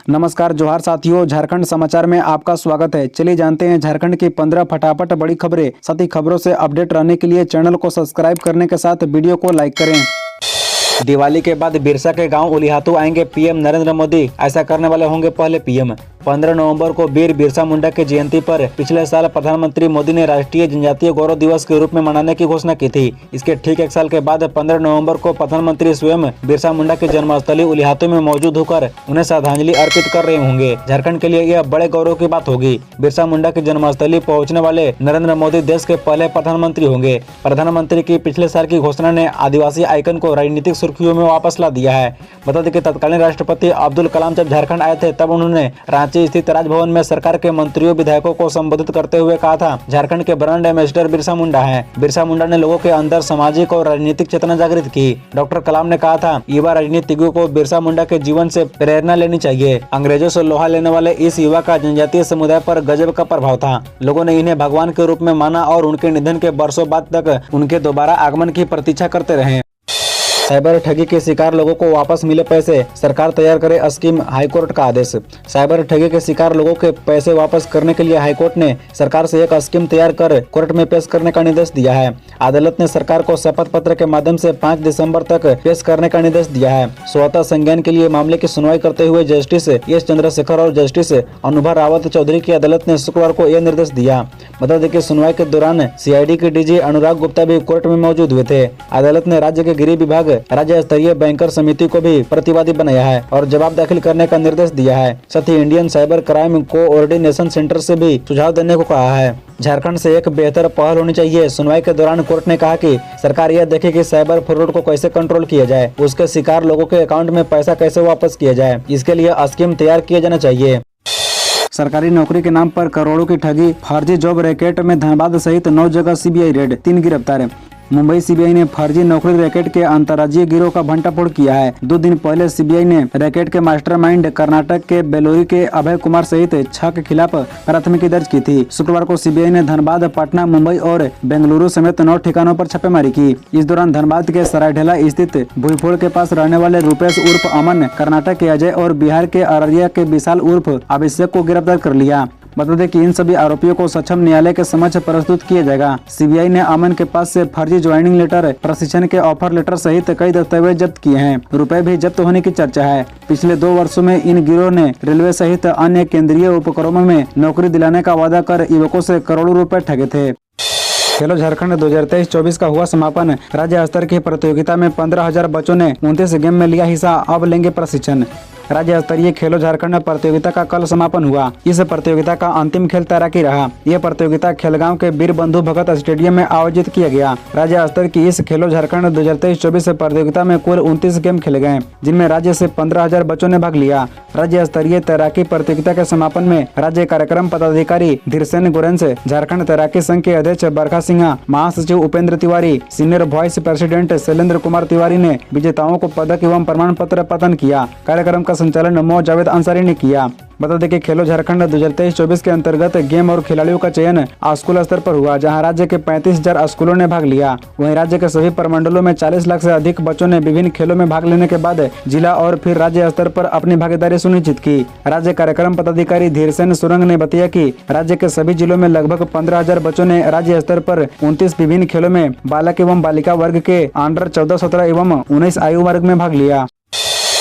नमस्कार जोहार साथियों, झारखंड समाचार में आपका स्वागत है। चलिए जानते हैं झारखंड की 15 फटाफट बड़ी खबरें। साथ ही खबरों से अपडेट रहने के लिए चैनल को सब्सक्राइब करने के साथ वीडियो को लाइक करें। दिवाली के बाद बिरसा के गांव उलिहातू आएंगे पीएम नरेंद्र मोदी, ऐसा करने वाले होंगे पहले पीएम। 15 नवंबर को वीर बिरसा मुंडा की जयंती पर पिछले साल प्रधानमंत्री मोदी ने राष्ट्रीय जनजातीय गौरव दिवस के रूप में मनाने की घोषणा की थी। इसके ठीक एक साल के बाद 15 नवंबर को प्रधानमंत्री स्वयं बिरसा मुंडा की जन्मस्थली उलिहातू में मौजूद होकर उन्हें श्रद्धांजलि अर्पित कर रहे होंगे। झारखंड के लिए यह बड़े गौरव की बात होगी। बिरसा मुंडा की जन्मस्थली पहुँचने वाले नरेंद्र मोदी देश के पहले प्रधानमंत्री होंगे। प्रधानमंत्री की पिछले साल की घोषणा ने आदिवासी आइकन को राजनीतिक सुर्खियों में वापस ला दिया है। बता दें कि तत्कालीन राष्ट्रपति अब्दुल कलाम जब झारखंड आए थे तब उन्होंने रांची स्थित राजभवन में सरकार के मंत्रियों विधायकों को संबोधित करते हुए कहा था, झारखंड के ब्रांड एम्बेसडर बिरसा मुंडा हैं। बिरसा मुंडा ने लोगों के अंदर सामाजिक और राजनीतिक चेतना जागृत की। डॉक्टर कलाम ने कहा था, युवा राजनीतिज्ञों को बिरसा मुंडा के जीवन से प्रेरणा लेनी चाहिए। अंग्रेजों से लोहा लेने वाले इस युवा का जनजातीय समुदाय पर गजब का प्रभाव था। लोगों ने इन्हें भगवान के रूप में माना और उनके निधन के वर्षों बाद तक उनके दोबारा आगमन की प्रतीक्षा करते रहे। साइबर ठगी के शिकार लोगों को वापस मिले पैसे, सरकार तैयार करे स्कीम, हाईकोर्ट का आदेश। साइबर ठगी के शिकार लोगों के पैसे वापस करने के लिए हाईकोर्ट ने सरकार से एक स्कीम तैयार कर कोर्ट में पेश करने का निर्देश दिया है। अदालत ने सरकार को शपथ पत्र के माध्यम से 5 दिसंबर तक पेश करने का निर्देश दिया है। स्वतः संज्ञान के लिए मामले की सुनवाई करते हुए जस्टिस एस चंद्रशेखर और जस्टिस अनुभा रावत चौधरी की अदालत ने शुक्रवार को यह निर्देश दिया। बता दें कि सुनवाई के दौरान सीआईडी के डीजी अनुराग गुप्ता भी कोर्ट में मौजूद हुए थे। अदालत ने राज्य के गृह विभाग, राज्य स्तरीय बैंकर समिति को भी प्रतिवादी बनाया है और जवाब दाखिल करने का निर्देश दिया है। साथ ही Indian cyber crime coordination centre से भी सुझाव देने को कहा है। झारखंड से एक बेहतर पहल होनी चाहिए। सुनवाई के दौरान कोर्ट ने कहा कि सरकार यह देखे कि साइबर फ्रॉड को कैसे कंट्रोल किया जाए, उसके शिकार लोगों के अकाउंट में पैसा कैसे वापस किया जाए, इसके लिए स्कीम तैयार किया जाना चाहिए। सरकारी नौकरी के नाम पर करोड़ों की ठगी, फर्जी जॉब रैकेट में धनबाद सहित 9 जगह सीबीआई रेड, 3 गिरफ्तार। मुंबई सीबीआई ने फर्जी नौकरी रैकेट के अंतर्राज्यीय गिरोह का भंडाफोड़ किया है। 2 दिन पहले सीबीआई ने रैकेट के मास्टरमाइंड कर्नाटक के बेलोरी के अभय कुमार सहित 6 के खिलाफ प्राथमिकी दर्ज की थी। शुक्रवार को सीबीआई ने धनबाद, पटना, मुंबई और बेंगलुरु समेत 9 ठिकानों पर छापेमारी की। इस दौरान धनबाद के सरायढेला स्थित भुईफोड़ के पास रहने वाले रूपेश उर्फ अमन, कर्नाटक के अजय और बिहार के अररिया के विशाल उर्फ अभिषेक को गिरफ्तार कर लिया। बता दें कि इन सभी आरोपियों को सक्षम न्यायालय के समक्ष प्रस्तुत किया जाएगा। सीबीआई ने अमन के पास से फर्जी ज्वाइनिंग लेटर, प्रशिक्षण के ऑफर लेटर सहित कई दस्तावेज जब्त किए हैं। रुपए भी जब्त होने की चर्चा है। पिछले 2 वर्षों में इन गिरोह ने रेलवे सहित अन्य केंद्रीय उपक्रमों में नौकरी दिलाने का वादा कर युवकों से करोड़ों रुपए ठगे थे। खेलो झारखंड 2023-24 का हुआ समापन। राज्य स्तर की प्रतियोगिता में 15,000 बच्चों ने 29 गेम में लिया हिस्सा, अब लेंगे प्रशिक्षण। राज्य स्तरीय खेलो झारखंड प्रतियोगिता का कल समापन हुआ। इस प्रतियोगिता का अंतिम खेल तैराकी रहा। यह प्रतियोगिता खेलगांव के वीर बंधु भगत स्टेडियम में आयोजित किया गया। राज्य स्तर की इस खेलो झारखंड 2023-24 प्रतियोगिता में कुल 29 गेम खेले गए, जिनमें राज्य से 15,000 बच्चों ने भाग लिया। राज्य स्तरीय तैराकी प्रतियोगिता के समापन में राज्य कार्यक्रम पदाधिकारी धीरसेन गुरेंस, झारखंड तैराकी संघ के अध्यक्ष बरखा सिंह, महासचिव Upendra Tiwari, senior vice president Shailendra Kumar Tiwari ने विजेताओं को पदक एवं प्रमाण पत्र प्रदान किया। कार्यक्रम का संचालन मो जावेद अंसारी ने किया। बता दें कि खेलो झारखंड 2023-24 के अंतर्गत गेम और खिलाड़ियों का चयन स्कूल स्तर पर हुआ, जहां राज्य के 35,000 स्कूलों ने भाग लिया। वहीं राज्य के सभी प्रमंडलों में 40 लाख से अधिक बच्चों ने विभिन्न खेलों में भाग लेने के बाद जिला और फिर राज्य स्तर पर अपनी भागीदारी सुनिश्चित की। राज्य कार्यक्रम पदाधिकारी धीरसेन सुरंग ने बताया कि राज्य के सभी जिलों में लगभग 15,000 बच्चों ने राज्य स्तर पर 29 विभिन्न खेलों में बालक एवं बालिका वर्ग के अंडर 14, 17 एवं 19 आयु वर्ग में भाग लिया।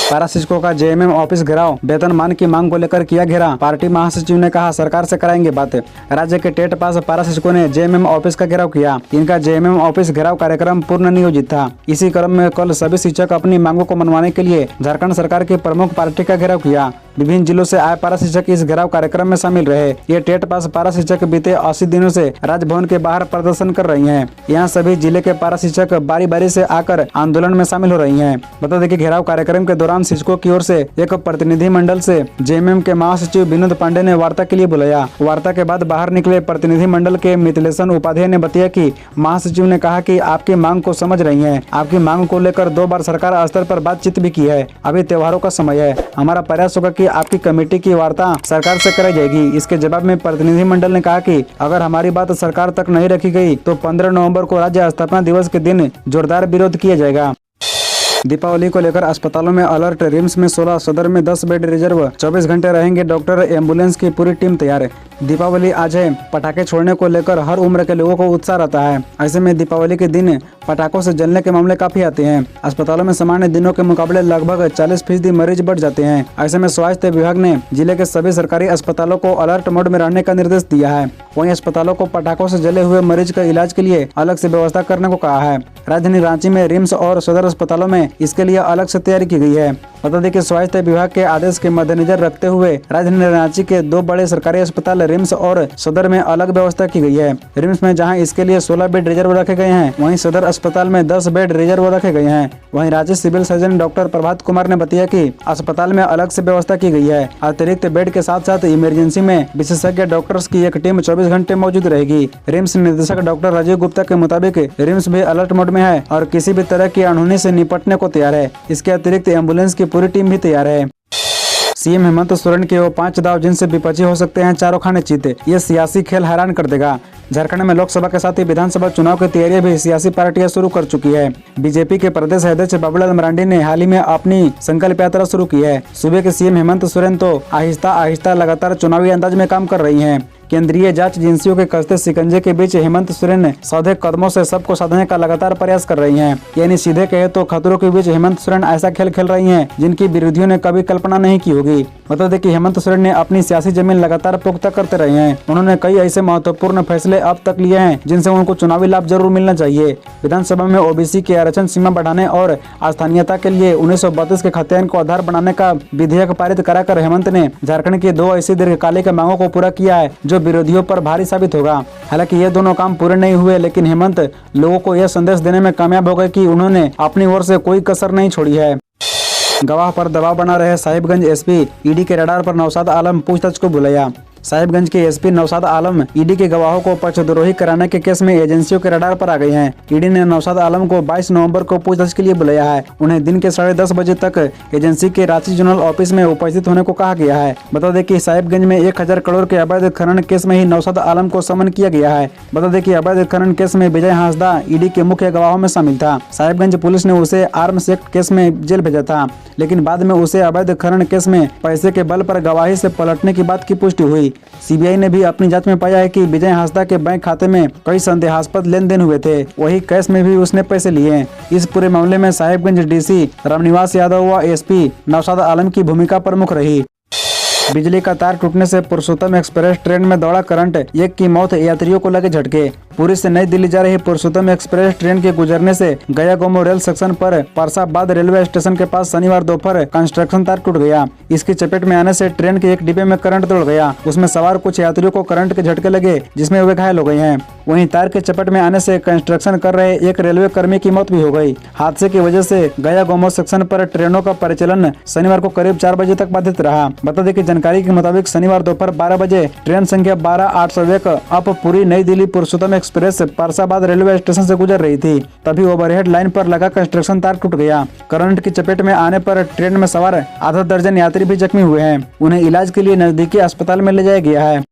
पारा शिक्षकों का जेएमएम ऑफिस घेराव, वेतनमान की मांग को लेकर किया घेरा। पार्टी महासचिव ने कहा, सरकार से कराएंगे बात। राज्य के टेट पास पारा शिक्षकों ने जेएमएम ऑफिस का घेराव किया। इनका जेएमएम ऑफिस घेराव कार्यक्रम पूर्ण नियोजित था। इसी क्रम में कल सभी शिक्षक अपनी मांगों को मनवाने के लिए झारखंड सरकार की प्रमुख पार्टी का घेराव किया। विभिन्न जिलों से आए पारा शिक्षक इस घेराव कार्यक्रम में शामिल रहे। ये टेट पास पारा शिक्षक बीते 80 दिनों से राजभवन के बाहर प्रदर्शन कर रही हैं। यहाँ सभी जिले के पारा शिक्षक बारी बारी से आकर आंदोलन में शामिल हो रही हैं। बता दें कि घेराव कार्यक्रम के दौरान शिक्षकों की ओर से एक प्रतिनिधि मंडल से जेएमएम के महासचिव विनोद पांडे ने वार्ता के लिए बुलाया। वार्ता के बाद बाहर निकले प्रतिनिधि मंडल के मिथिलेशन उपाध्याय ने बताया कि महासचिव ने कहा कि आपकी मांग को समझ रही हैं। आपकी मांग को लेकर 2 बार सरकार स्तर पर बातचीत भी की है। अभी त्योहारों का समय है। हमारा प्रयास होगा कि आपकी कमेटी की वार्ता सरकार से कराई जाएगी। इसके जवाब में प्रतिनिधि मंडल ने कहा कि अगर हमारी बात सरकार तक नहीं रखी गई तो 15 नवंबर को राज्य स्थापना दिवस के दिन जोरदार विरोध किया जाएगा। दीपावली को लेकर अस्पतालों में अलर्ट। रिम्स में 16, सदर में 10 बेड रिजर्व। 24 घंटे रहेंगे डॉक्टर, एम्बुलेंस की पूरी टीम तैयार। दीपावली आज है, पटाखे छोड़ने को लेकर हर उम्र के लोगों को उत्साह रहता है। ऐसे में दीपावली के दिन पटाखों से जलने के मामले काफी आते हैं। अस्पतालों में सामान्य दिनों के मुकाबले लगभग 40% मरीज बढ़ जाते हैं। ऐसे में स्वास्थ्य विभाग ने जिले के सभी सरकारी अस्पतालों को अलर्ट मोड में रहने का निर्देश दिया है। वहीं अस्पतालों को पटाखों से जले हुए मरीज का इलाज के लिए अलग से व्यवस्था करने को कहा है। राजधानी रांची में रिम्स और सदर अस्पतालों में इसके लिए अलग से तैयारी की गई है। बता दें कि स्वास्थ्य विभाग के आदेश के मद्देनजर रखते हुए राजधानी रांची के 2 बड़े सरकारी अस्पताल रिम्स और सदर में अलग व्यवस्था की गई है। रिम्स में जहां इसके लिए 16 बेड रिजर्व रखे गए हैं, वहीं सदर अस्पताल में 10 बेड रिजर्व रखे गए हैं। वहीं राज्य civil surgeon doctor Prabhat Kumar ने बताया कि अस्पताल में अलग से व्यवस्था की गई है। अतिरिक्त बेड के साथ साथ इमरजेंसी में विशेषज्ञ डॉक्टर्स की एक टीम 24 घंटे मौजूद रहेगी। रिम्स निदेशक डॉक्टर राजीव गुप्ता के मुताबिक रिम्स भी अलर्ट मोड में है और किसी भी तरह की अनहोनी से निपटने को तैयार है। इसके अतिरिक्त एम्बुलेंस की पूरी टीम भी तैयार है। सीएम हेमंत सोरेन के वो 5 दाव जिनसे विपक्षी हो सकते हैं चारों खाने जीते। ये सियासी खेल हैरान कर देगा। झारखंड में लोकसभा के साथ ही विधानसभा चुनाव की तैयारियां भी सियासी पार्टियां शुरू कर चुकी है। बीजेपी के प्रदेश अध्यक्ष बाबूलाल मरांडी ने हाल ही में अपनी संकल्प यात्रा शुरू की है। सूबे के सीएम हेमंत सोरेन तो आहिस्ता आहिस्ता लगातार चुनावी अंदाज में काम कर रही हैं। केंद्रीय जांच एजेंसियों के कसते शिकंजे के बीच हेमंत सोरेन सौदे कदमों से सबको साधने का लगातार प्रयास कर रही हैं। यानी सीधे कहे तो खतरों के बीच हेमंत सोरेन ऐसा खेल खेल रही हैं जिनकी विरोधियों ने कभी कल्पना नहीं की होगी। बता दें कि हेमंत सोरेन ने अपनी सियासी जमीन लगातार पुख्ता करते रहे हैं। उन्होंने कई ऐसे महत्वपूर्ण फैसले अब तक लिए हैं जिनसे उनको चुनावी लाभ जरूर मिलना चाहिए। विधानसभा में ओबीसी के आरक्षण सीमा बढ़ाने और स्थानीयता के लिए 1932 के खतियान को आधार बनाने का विधेयक पारित कराकर हेमंत ने झारखंड की 2 ऐसी दीर्घकालिक मांगों को पूरा किया है जो विरोधियों पर भारी साबित होगा। हालांकि ये दोनों काम पूरे नहीं हुए, लेकिन हेमंत लोगों को यह संदेश देने में कामयाब हो गए कि उन्होंने अपनी ओर से कोई कसर नहीं छोड़ी है। गवाह पर दबाव बना रहे साहिबगंज एसपी, ईडी के रडार पर नौशाद आलम पूछताछ को बुलाया। साहिबगंज के एसपी नौशाद आलम ईडी के गवाहों को पक्षद्रोही कराने के केस में एजेंसियों के रडार पर आ गए हैं। ईडी ने नौशाद आलम को 22 नवंबर को पूछताछ के लिए बुलाया है। उन्हें दिन के 10:30 बजे तक एजेंसी के रांची जोनल ऑफिस में उपस्थित होने को कहा गया है। बता दें कि साहिबगंज में 1000 करोड़ के अवैध खनन केस में ही नौशाद आलम को समन किया गया है। बता दें कि अवैध खनन केस में विजय हांसदा ईडी के मुख्य गवाहों में शामिल था। साहिबगंज पुलिस ने उसे आर्म्स एक्ट केस में जेल भेजा था, लेकिन बाद में उसे अवैध खनन केस में पैसे के बल पर गवाही से पलटने की बात की पुष्टि हुई। सीबीआई ने भी अपनी जांच में पाया है कि विजय हांसदा के बैंक खाते में कई संदेहास्पद लेन देन हुए थे। वही केस में भी उसने पैसे लिए। इस पूरे मामले में साहिबगंज डीसी रामनिवास यादव व एसपी नौशाद आलम की भूमिका प्रमुख रही। बिजली का तार टूटने से पुरुषोत्तम एक्सप्रेस ट्रेन में दौड़ा करंट, 1 की मौत, यात्रियों को लगे झटके। पुरी से नई दिल्ली जा रही पुरुषोत्तम एक्सप्रेस ट्रेन के गुजरने से गया गोमो रेल सेक्शन पर परसाबाद रेलवे स्टेशन के पास शनिवार दोपहर कंस्ट्रक्शन तार टूट गया। इसकी चपेट में आने से ट्रेन के एक डिब्बे में करंट दौड़ गया। उसमें सवार कुछ यात्रियों को करंट के झटके लगे, जिसमें वे घायल हो गए हैं। वहीं तार के चपेट में आने से कंस्ट्रक्शन कर रहे एक रेलवे कर्मी की मौत भी हो गई। हादसे की वजह से गया गोमो सेक्शन पर ट्रेनों का परिचालन शनिवार को करीब 4 बजे तक बाधित रहा। बता दें कि जानकारी के मुताबिक शनिवार दोपहर 12 बजे ट्रेन संख्या 12801 अप पुरी नई दिल्ली पुरुषोत्तम एक्सप्रेस परसाबाद रेलवे स्टेशन से गुजर रही थी। तभी ओवरहेड लाइन पर लगा कंस्ट्रक्शन तार टूट गया। करंट की चपेट में आने पर ट्रेन में सवार आधा दर्जन यात्री भी जख्मी हुए हैं। उन्हें इलाज के लिए नजदीकी अस्पताल में ले जाया गया है।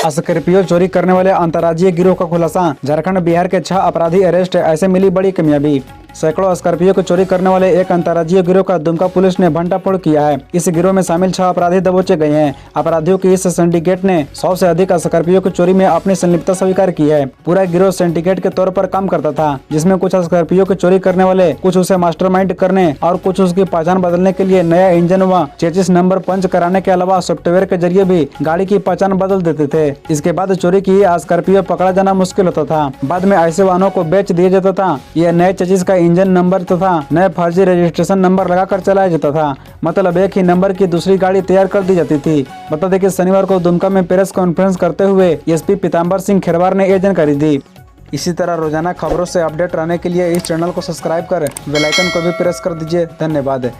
स्कॉर्पियो चोरी करने वाले अंतर्राज्यीय गिरोह का खुलासा, झारखंड बिहार के 6 अपराधी अरेस्ट, ऐसे मिली बड़ी कामयाबी। सैकड़ों स्कॉर्पियो को चोरी करने वाले एक अंतर्राज्यीय गिरोह का दुमका पुलिस ने भंडाफोड़ किया है। इस गिरोह में शामिल 6 अपराधी दबोचे गए हैं। अपराधियों की इस सिंडिकेट ने 100 से अधिक स्कॉर्पियो की चोरी में अपनी संलिप्तता स्वीकार की है। पूरा गिरोह सिंडिकेट के तौर पर काम करता था, जिसमें कुछ स्कॉर्पियो की चोरी करने वाले, कुछ उसे मास्टरमाइंड करने और कुछ उसकी पहचान बदलने के लिए नया इंजन व चेसिस नंबर पंच कराने के अलावा सॉफ्टवेयर के जरिए भी गाड़ी की पहचान बदल देते थे। इसके बाद चोरी की स्कॉर्पियो पकड़ा जाना मुश्किल होता था। बाद में ऐसे वाहनों को बेच दिया जाता था। यह नए चेसिस का इंजन नंबर तथा नए फर्जी रजिस्ट्रेशन नंबर लगाकर चलाया जाता था। मतलब एक ही नंबर की दूसरी गाड़ी तैयार कर दी जाती थी। बता दें कि शनिवार को दुमका में प्रेस कॉन्फ्रेंस करते हुए एसपी पीताम्बर सिंह खेरवार ने यह जानकारी दी। इसी तरह रोजाना खबरों से अपडेट रहने के लिए इस चैनल को सब्सक्राइब कर बेल आइकन को भी प्रेस कर दीजिए। धन्यवाद।